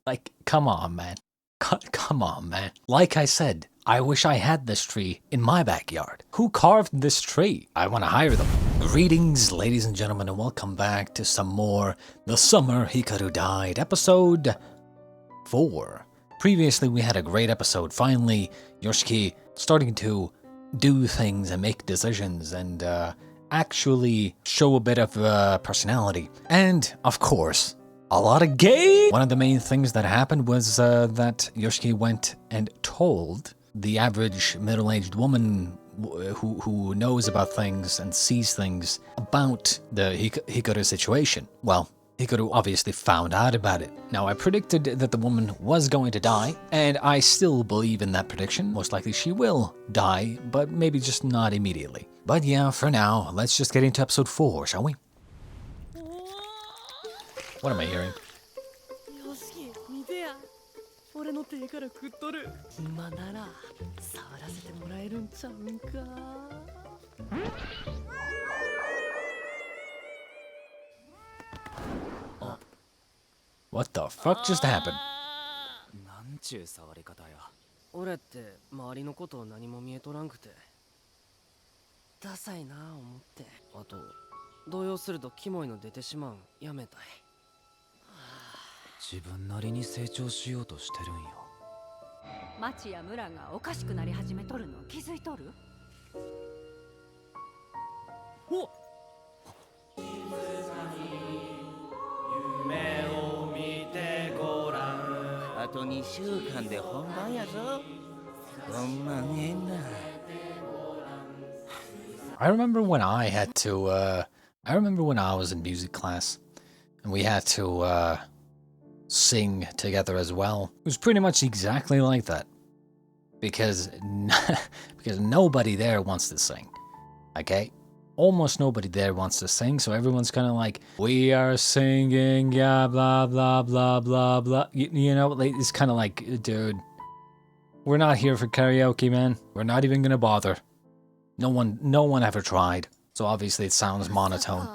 Like, come on, man. Come on, man. Like I said, I wish I had this tree in my backyard. Who carved this tree? I want to hire them. Greetings, ladies and gentlemen, and welcome back to some more The Summer Hikaru Died, episode 4. Previously, we had a great episode. Finally, Yoshiki starting to do things and make decisions and actually show a bit of personality. And, of course, a lot of gay! One of the main things that happened was that Yoshiki went and told the average middle-aged woman who knows about things and sees things about the Hikaru situation. Well, Hikaru obviously found out about it. Now, I predicted that the woman was going to die, and I still believe in that prediction. Most likely she will die, but maybe just not immediately. But yeah, for now, let's just get into episode 4, shall we? What am I hearing? What the fuck just happened? なんちゅう触り方や。俺って周りのことを何も見えとらんくて。ダサいなあ思って。あと動揺するとキモいの出てしまうんやめたい。自分なりに成長しようとしてるんよ。町や村がおかしくなり始めとるの気づいとる？お。あと2週間で本番やぞ。ほんまええな。I remember when I had to, I remember when I was in music class and we had to, sing together as well. It was pretty much exactly like that. Because nobody there wants to sing. Okay? Almost nobody there wants to sing, so everyone's kind of like, we are singing, yeah, blah, blah, blah, blah, blah. You know, it's kind of like, dude, we're not here for karaoke, man. We're not even gonna bother. No one ever tried. So obviously it sounds monotone.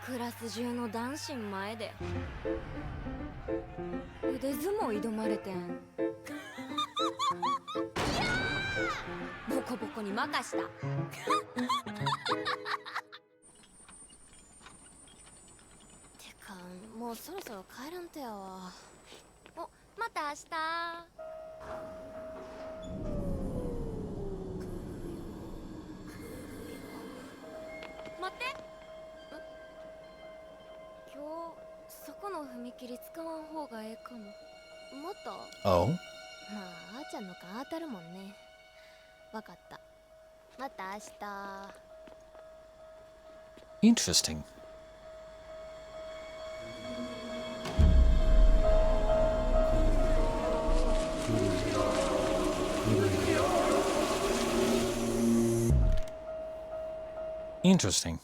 クラス中の男子前で腕相撲挑まれてん。ボコボコに任した。てかもうそろそろ帰らんとやわ。お、また明日。待って。今日そこの踏切使わん方がええかも。もっと。Oh? まああーちゃんの勘当たるもんね。わかった。また明日。Interesting. Interesting.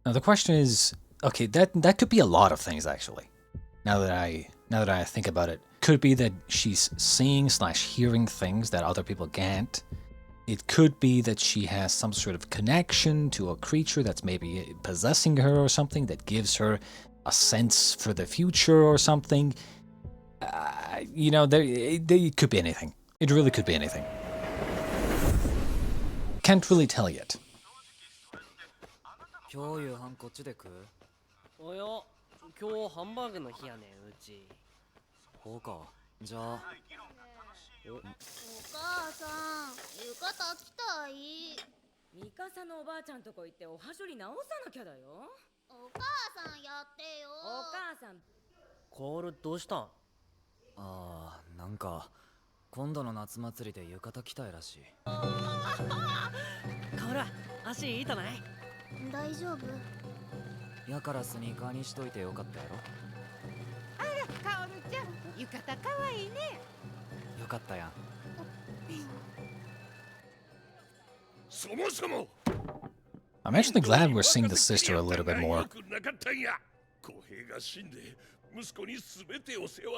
Now the question is, okay, that could be a lot of things actually. Now that I think about it, could be that she's seeing / hearing things that other people can't. It could be that she has some sort of connection to a creature that's maybe possessing her or something that gives her a sense for the future or something. You know, it could be anything. It really could be anything. Can't really tell yet. 今日夕飯こっちで食う？おや、今日ハンバーグの日やねんうち。ほうか。じゃあ。お母さん、浴衣着たい。ミカサのおばあちゃんとこ行っておはしょり直さなきゃだよ。お母さんやってよ。お母さん。コールどうしたん？ああ、なんか今度の夏祭りで浴衣着たいらしい。コール、足痛ない？大丈夫。やからスニーカーにしといてよかったやろ。あら、カオルちゃん、浴衣かわいいね。よかったやん。I'm actually glad we're seeing the sister a little bit more.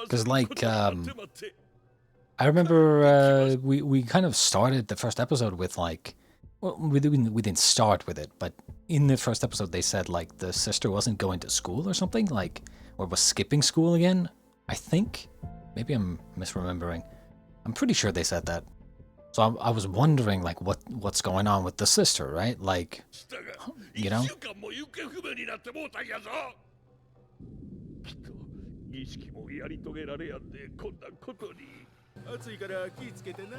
Because like, I remember we kind of started the first episode with like, well, we didn't start with it, but in the first episode they said like the sister wasn't going to school or something, like, or was skipping school again. I think. Maybe I'm misremembering. I'm pretty sure they said that. So I was wondering like what's going on with the sister, right? Like, you know? 儀式もやり遂げられやんでこんなことに。暑いから気ぃつけてな。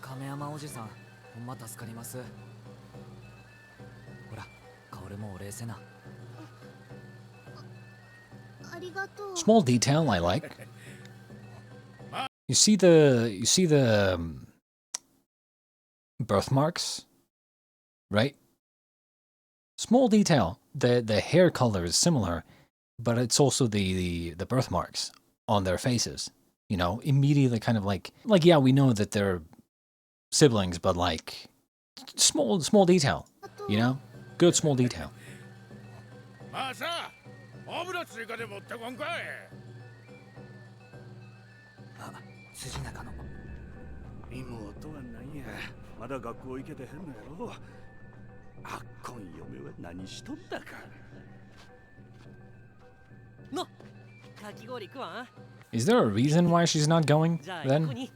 亀山おじさん、ほんま助かります。ほら、薫もお礼せな。ありがとう。 Small detail I like. You see the birthmarks, right? Small detail. The hair color is similar, but it's also the birthmarks on their faces. You know, immediately kind of like yeah, we know that they're siblings, but like small detail. You know, good small detail. まあさ、油追加で持ってこんかい。あ、辻中の。妹は何や、まだ学校行けてへんのやろ。あっこん嫁は何しとったか。の、かき氷食わん？ Is there a reason why she's not going じゃあここ then? に。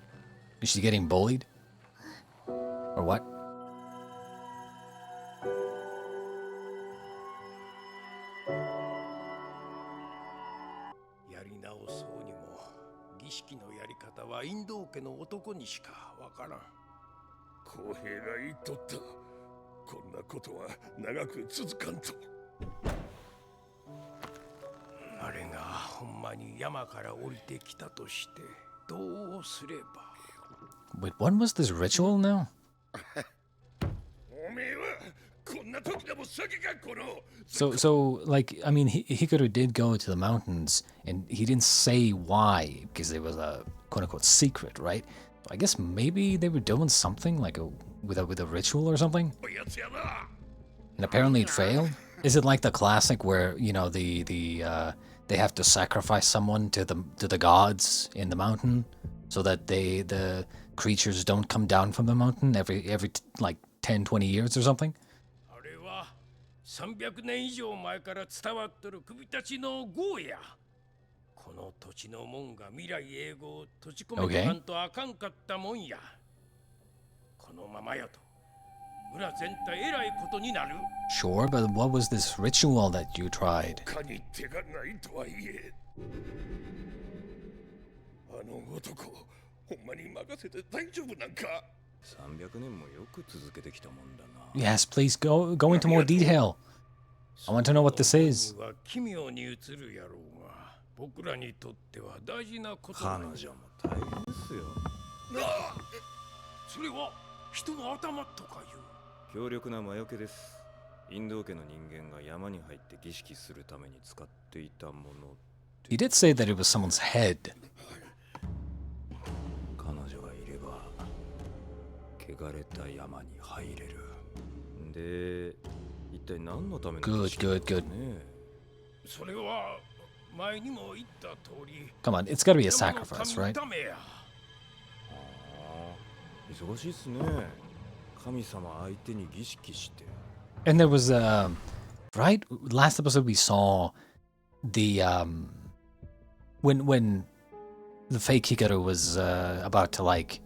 Is she getting bullied? Or what? やり直そうにも儀式のやり方はインド家の男にしかわからん。公平が言っとった。こんなことは長く続かんと。あれがほんまに山から降りてきたとしてどうすれば。 Wait, what was this ritual now? おめえはこんな時でも酒かこの。So like, I mean, Hikaru did go to the mountains, and he didn't say why, because it was a quote-unquote secret, right? I guess maybe they were doing something, like with a ritual or something? And apparently it failed? Is it like the classic where, you know, they have to sacrifice someone to the gods in the mountain, so that the creatures don't come down from the mountain every like 10, 20 years or something? あれは300年以上前から伝わっとる首たちの号や。この土地の門が未来永劫閉じ込めとかんとあかんかったもんや。このままやと村全体えらいことになる。 Sure, but what was this ritual that you tried? 他に手がないとはいえ。あの男、ほんまに任せて大丈夫なんか。300年もよく続けてきたもんだな。 Yes, please go into more detail. I want to know what this is. 奇妙に映るやろうが、僕らにとっては大事なこと。彼女も大変ですよ。それは人の頭とかいう。強力な魔除けです。インド家の人間が山に入って儀式するために使っていたもの。He did say that it was someone's head. 彼女がいれば汚れた山に入れる。で、一体何のための儀式なんですかね。それは前にも言った通り。 Come on, it's gotta be a sacrifice, right? 忙しいっすね。神様相手に儀式して。 And there was right last episode we saw the when the fake Hikaru was about to like,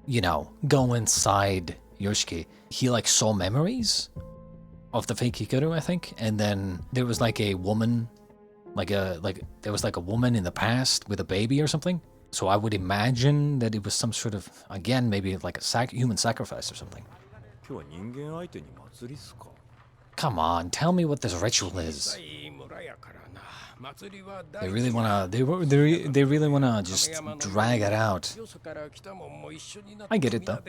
you know, go inside Yoshiki, he like saw memories of the fake Hikaru, I think, and then there was like a woman, there was like a woman in the past with a baby or something. So I would imagine that it was some sort of, again, maybe like a human sacrifice or something. 今日は人間相手に祭りっすか。 Come on, tell me what this ritual is. They really wanna, they really wanna just drag it out. I get it though.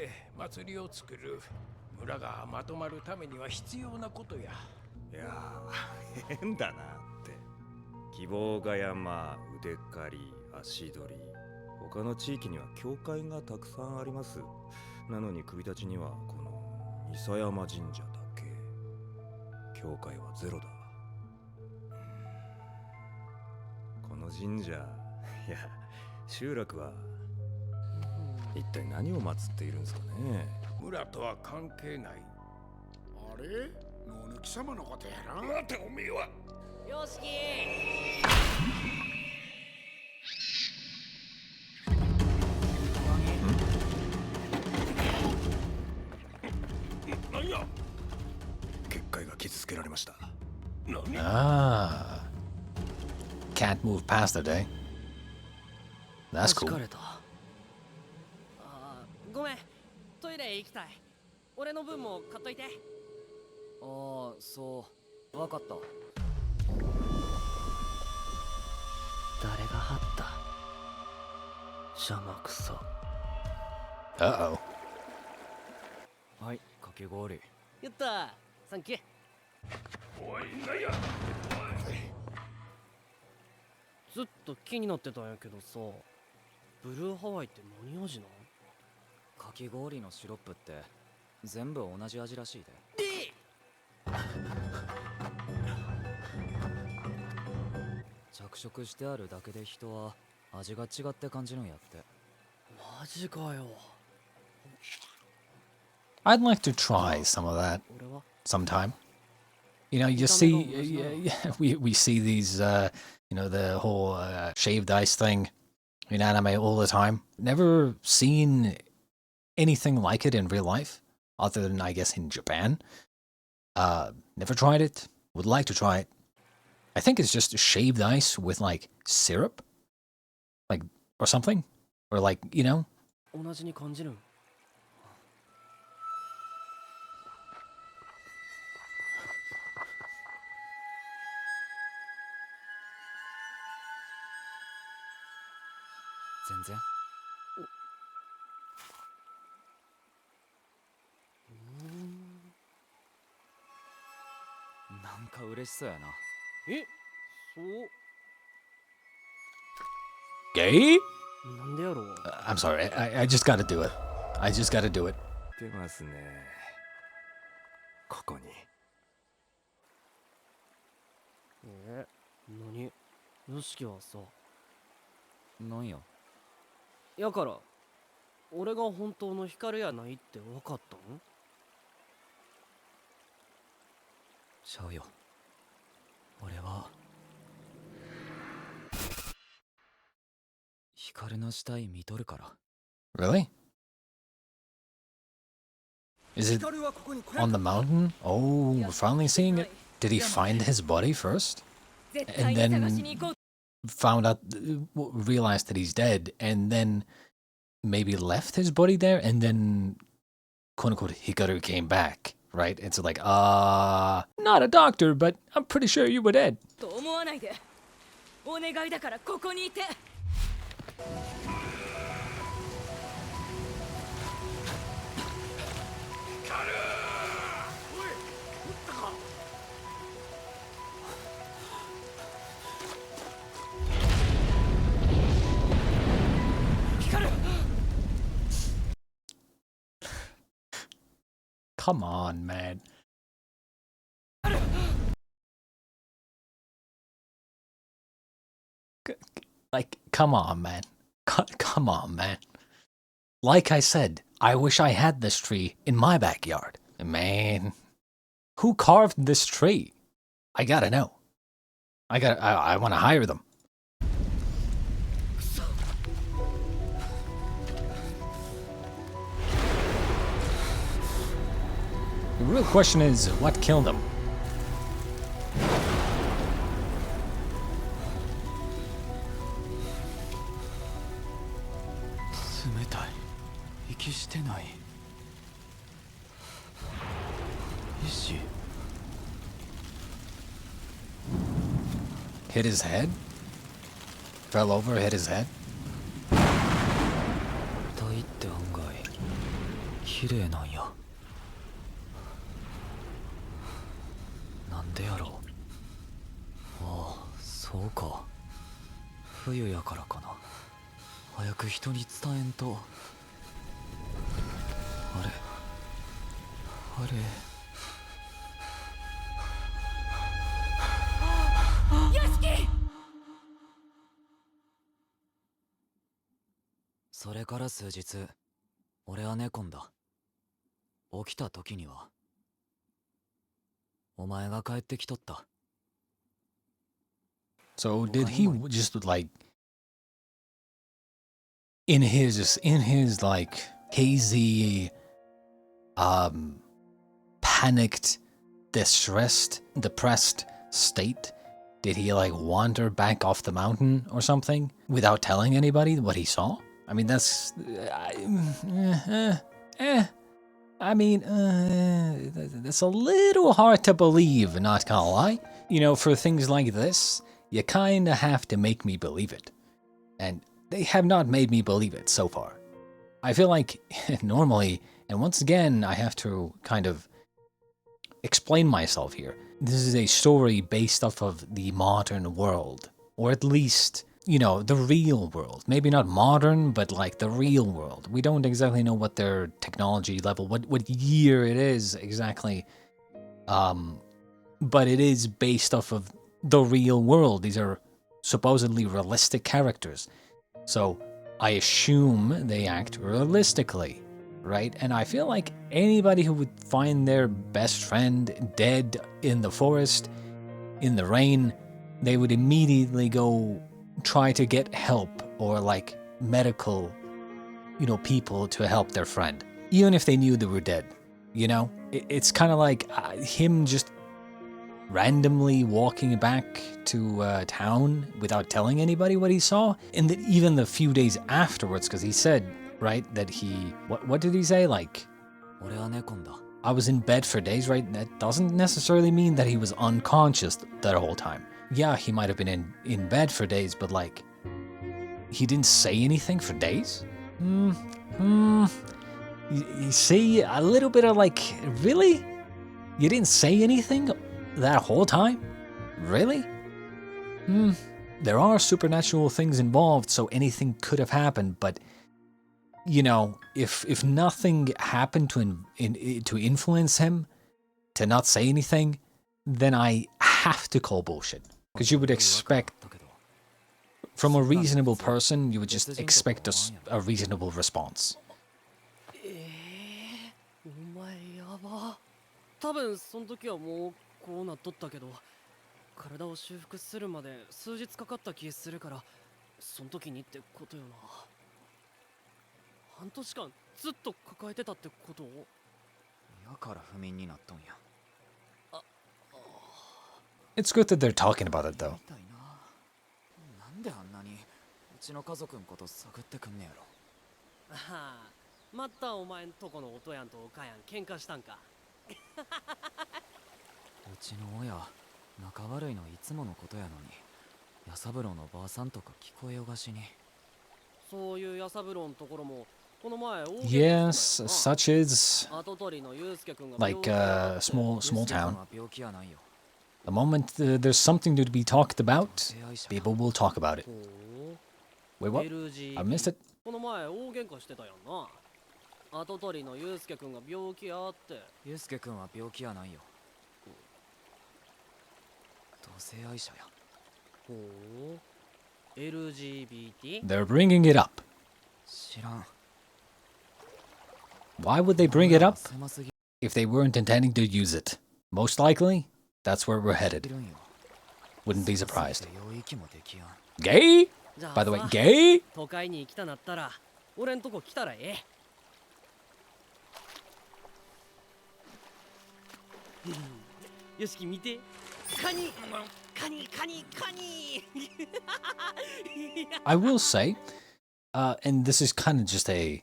村がまとまるためには必要なことや。いやー、変だなって。希望が山、腕刈り、足取り。他の地域には教会がたくさんあります。なのに首たちにはこの伊佐山神社だけ。教会はゼロだ。この神社、いや、集落は一体何を祀っているんですかね。村とは関係ない。あれ？貴様のことやろ。待ておめえは。よしき何や。結界が傷つけられました。何。Ah. Can't move past it, eh? That's 弾 cool. かれた。ごめん、トイレ行きたい。俺の分も買っといて。ああ、そう。わかった。誰が貼った邪魔くそ。 Uh-oh. はい、かき氷。やったー、サンキュー。おい何や。ずっと気になってたんやけどさ、ブルーハワイって何味なん？かき氷のシロップって全部同じ味らしいで。着色してあるだけで人は味が違って感じるんやって。マジかよ。 I'd like to try some of that 俺は sometime. You know, you see, we see these, you know, the whole shaved ice thing in anime all the time. Never seen anything like it in real life, other than, I guess, in Japan. Never tried it. Would like to try it. I think it's just shaved ice with, like, syrup? Like, or something? Or, like, you know? 同じに感じるん？全然。なんか嬉しそうやな。え、そう？ Gay? なんでやろう。 I'm sorry. I just gotta do it. I just gotta do it. 出ますね。ここに。何？ヨシキはさ。なんや。やから、俺が本当の光やないって分かったん？ちゃうよ。俺は光の死体見とるから。 Really? Is it on the mountain? Oh, we're finally seeing it. Did he find his body first? And then found out, realized that he's dead, and then maybe left his body there, and then quote unquote Hikaru came back, right? It's like, not a doctor, but I'm pretty sure you were dead. と思わないで。お願いだからここにいて。Come on, man. Like, come on, man. Come on, man. Like I said, I wish I had this tree in my backyard. Man, who carved this tree? I gotta know. I want to hire them. The real question is, what killed him? 冷たい。息してない。意志。 Hit his head? Fell over, hit his head? 体って案外綺麗なんや。なんでやろう。ああ、そうか。冬やからかな。早く人に伝えんと。あれあれ。それから数日、俺は寝込んだ。起きた時にはお前が帰ってきとった。 So did he just like in his like hazy panicked depressed state, did he like wander back off the mountain or something without telling anybody what he saw? I mean, that's that's a little hard to believe, not gonna lie. You know, for things like this, you kinda have to make me believe it. And they have not made me believe it so far. I feel like normally, and once again, I have to kind of explain myself here. This is a story based off of the modern world, or at least, you know, the real world. Maybe not modern, but like the real world. We don't exactly know what their technology level, what year it is exactly, but it is based off of the real world. These are supposedly realistic characters. So I assume they act realistically, right? And I feel like anybody who would find their best friend dead in the forest, in the rain, they would immediately go try to get help or like medical, you know, people to help their friend, even if they knew they were dead, you know? It's kind of like him just randomly walking back to town without telling anybody what he saw. And that even the few days afterwards, because he said, right, that he, what did he say? Like, I was in bed for days, right? That doesn't necessarily mean that he was unconscious that whole time. Yeah, he might have been in bed for days, but like, he didn't say anything for days? You see, a little bit of like, really? You didn't say anything that whole time? Really? There are supernatural things involved, so anything could have happened, but you know, if nothing happened to influence him to not say anything, then I have to call bullshit. Because you would expect, from a reasonable person, you would just expect a reasonable response. お前やば。多分その時はもうこうなっとったけど、体を修復するまで数日かかった気するから、その時にってことよな。半年間ずっと抱えてたってこと？やから不眠になっとんや。 It's good that they're talking about it though. なんであんなにうちの家族のこと探ってくんねやろ。ああ、またお前んとこのおとやんとおかやん喧嘩したんか。うちの親仲悪いのいつものことやのに、ヤサブロのばあさんとか聞こえよがしに。そういうヤサブロのところもこの前 Yes, such is 跡取りのユウスケ君が like a small town. 病気やないよ。 The moment there's something to be talked about, people will talk about it. Wait, what? I missed it. この前大喧嘩してたやんな。跡取りのユウスケ君が病気やって。ユウスケ君は病気やないよ。同性愛者や。ほう。LGBT? They're bringing it up. 知らん。 Why would they bring it up if they weren't intending to use it? Most likely, that's where we're headed. Wouldn't be surprised. Gay? By the way, gay? 都会に来たなったら、俺んとこ来たらええ。よしき見て。カニ、カニ、カニ、カニ。I will say, and this is kind of just a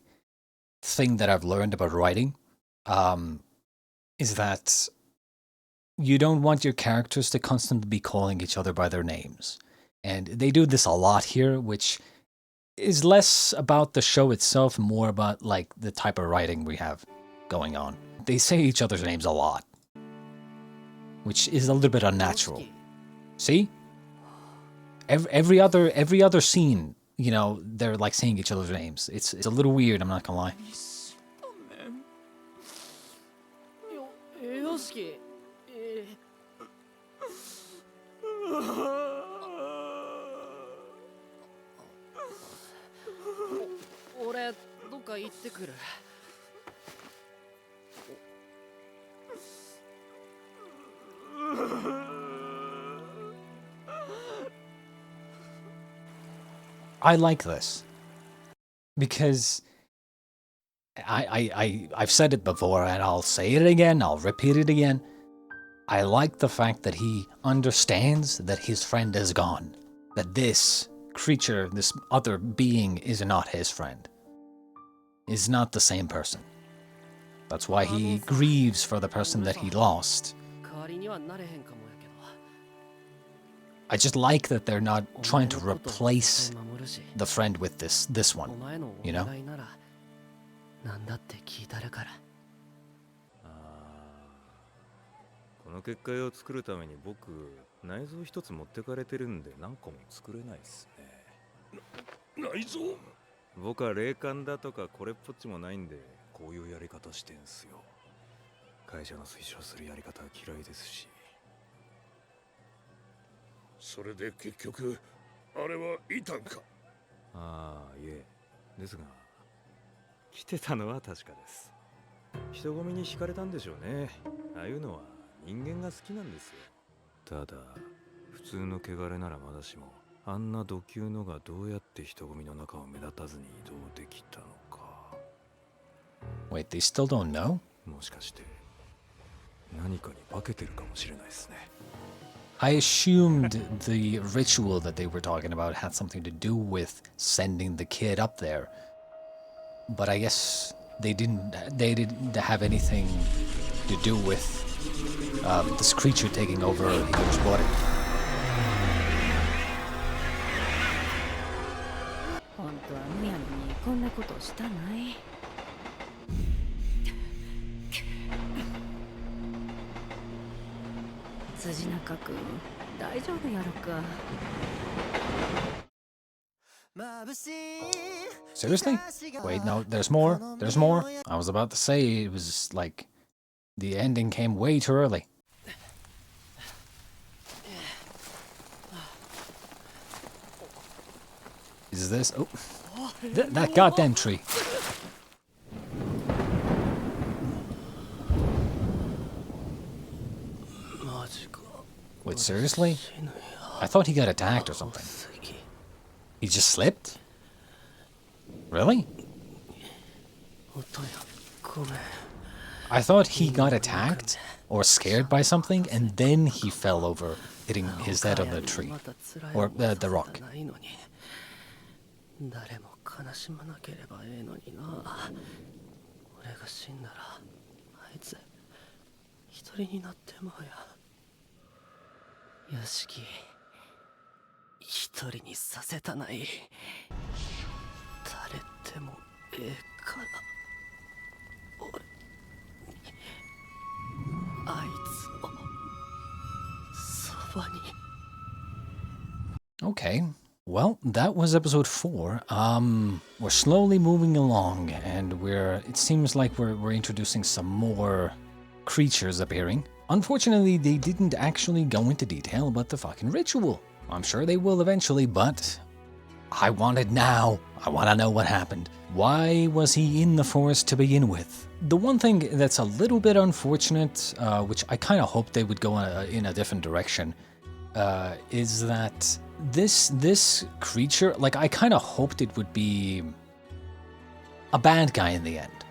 thing that I've learned about writing, is that you don't want your characters to constantly be calling each other by their names. And they do this a lot here, which is less about the show itself, more about like the type of writing we have going on. They say each other's names a lot, which is a little bit unnatural. See? Every other scene, you know, they're like saying each other's names. It's a little weird, I'm not gonna lie. よしき、俺どっか行ってくる。I like this. Because I've said it before and I'll say it again, I'll repeat it again. I like the fact that he understands that his friend is gone. That this creature, this other being, is not his friend. Is not the same person. That's why he grieves for the person that he lost. I just like that they're not trying to replace the friend with this one, you know? この結界を作るために僕内臓一つ持ってかれてるんで何個も作れないっすね。内臓？僕は霊感だとかこれっぽっちもないんでこういうやり方してんすよ。会社の推奨するやり方は嫌いですし。それで結局あれはいたんか？ああ、いえ。ですが来てたのは確かです。人混みに惹かれたんでしょうね。ああいうのは人間が好きなんですよ。ただ普通の汚れならまだしもあんな度級のがどうやって人混みの中を目立たずに移動できたのか。 Wait, they still don't know? もしかして何かに化けてるかもしれないですね。 I assumed the ritual that they were talking about had something to do with sending the kid up there. But I guess they didn't have anything to do with this creature taking over Hikaru's body. 本当はむやみにこんなことしたない。辻中君、大丈夫やろか。Seriously? Wait, no, there's more. There's more. I was about to say it was like the ending came way too early. Is this? Oh, that goddamn tree. Wait, seriously? I thought he got attacked or something. He just slipped? Really? I thought he got attacked or scared by something and then he fell over, hitting his head on the tree. Or the rock. 誰も悲しまなければええのにな。俺が死んだらあいつ一人になってまうや。よしき一人にさせたない。誰でもええから俺にあいつをそばに。 Okay. Well, that was episode 4. We're slowly moving along, and it seems like we're introducing some more creatures appearing. Unfortunately, they didn't actually go into detail about the fucking ritual. I'm sure they will eventually, but I want it now. I want to know what happened. Why was he in the forest to begin with? The one thing that's a little bit unfortunate, which I kind of hoped they would go in a different direction, is that this creature, like, I kind of hoped it would be a bad guy in the end,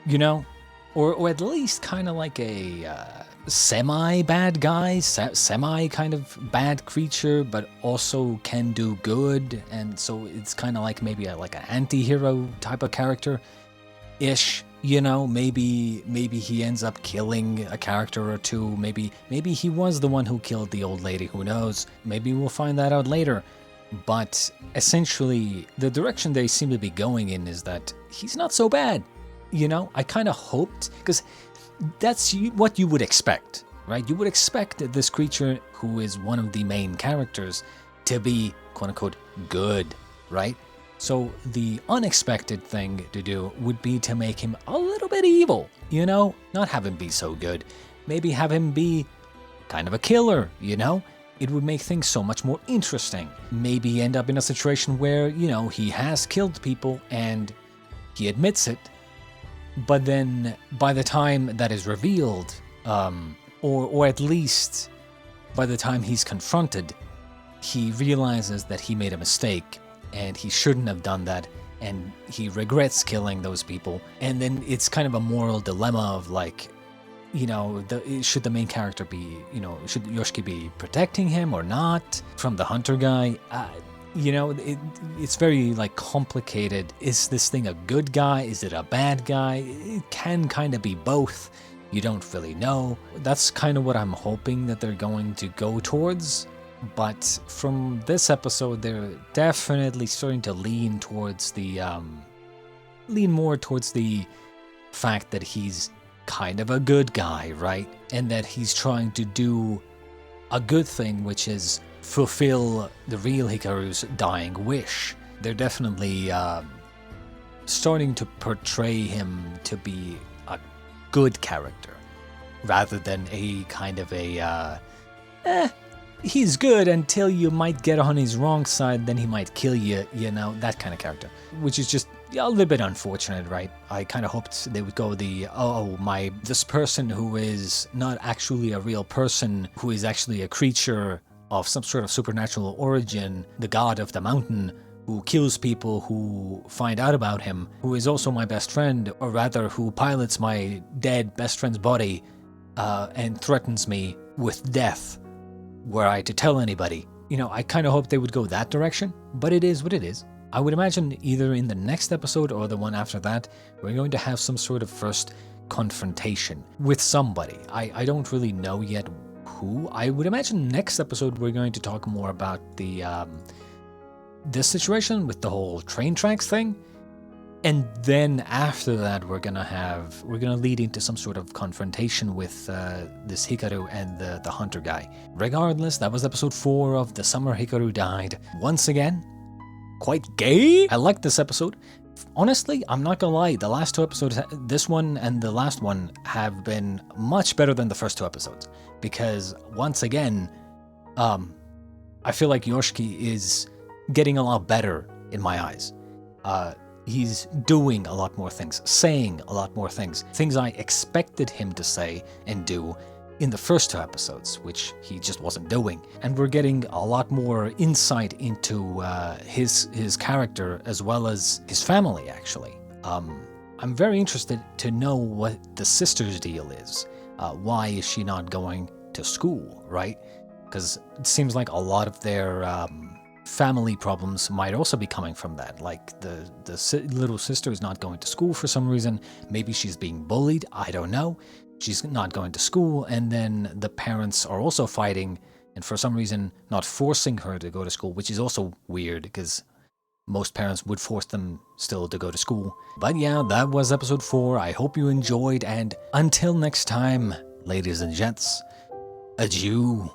you know? Or at least kind of like a semi-bad guy, semi kind of bad creature, but also can do good, and so it's kind of like maybe like an anti-hero type of character-ish. You know, maybe he ends up killing a character or two. Maybe he was the one who killed the old lady. Who knows? Maybe we'll find that out later. But essentially, the direction they seem to be going in is that he's not so bad. You know, I kind of hoped, because that's what you would expect, right? You would expect this creature, who is one of the main characters, to be quote-unquote good, right? So the unexpected thing to do would be to make him a little bit evil, you know? Not have him be so good. Maybe have him be kind of a killer, you know? It would make things so much more interesting. Maybe end up in a situation where, you know, he has killed people and he admits it, but then by the time that is revealed, or at least by the time he's confronted, he realizes that he made a mistake and he shouldn't have done that, and he regrets killing those people. And then it's kind of a moral dilemma of like, you know, should the main character be, you know, should Yoshiki be protecting him or not from the hunter guy? You know, it's very like complicated. Is this thing a good guy? Is it a bad guy? It can kind of be both. You don't really know. That's kind of what I'm hoping that they're going to go towards. But from this episode, they're definitely starting to lean towards the, lean more towards the fact that he's kind of a good guy, right? And that he's trying to do a good thing, which is fulfill the real Hikaru's dying wish. They're definitely starting to portray him to be a good character, rather than a kind of a, he's good until you might get on his wrong side, then he might kill you, you know, that kind of character. Which is just a little bit unfortunate, right? I kind of hoped they would go the, this person who is not actually a real person, who is actually a creature of some sort of supernatural origin, the god of the mountain, who kills people who find out about him, who is also my best friend, or rather who pilots my dead best friend's body and threatens me with death were I to tell anybody. You know, I kind of hoped they would go that direction, but it is what it is. I would imagine either in the next episode or the one after that, we're going to have some sort of first confrontation with somebody. I don't really know yet who. I would imagine next episode we're going to talk more about the this situation with the whole train tracks thing, and then after that we're gonna lead into some sort of confrontation with this Hikaru and the hunter guy. Regardless, that was episode 4 of The Summer Hikaru Died. Once again, quite gay. I liked this episode. Honestly, I'm not gonna lie, the last 2 episodes, this one and the last one, have been much better than the first 2 episodes. Because, once again, I feel like Yoshiki is getting a lot better in my eyes. He's doing a lot more things, saying a lot more things I expected him to say and do in the first 2 episodes, which he just wasn't doing. And we're getting a lot more insight into his character as well as his family, actually. I'm very interested to know what the sister's deal is. Why is she not going to school, right? Because it seems like a lot of their family problems might also be coming from that. Like the little sister is not going to school for some reason. Maybe she's being bullied. I don't know. She's not going to school, and then the parents are also fighting, and for some reason not forcing her to go to school, which is also weird because most parents would force them still to go to school. But yeah, that was episode 4. I hope you enjoyed, and until next time, ladies and gents, adieu.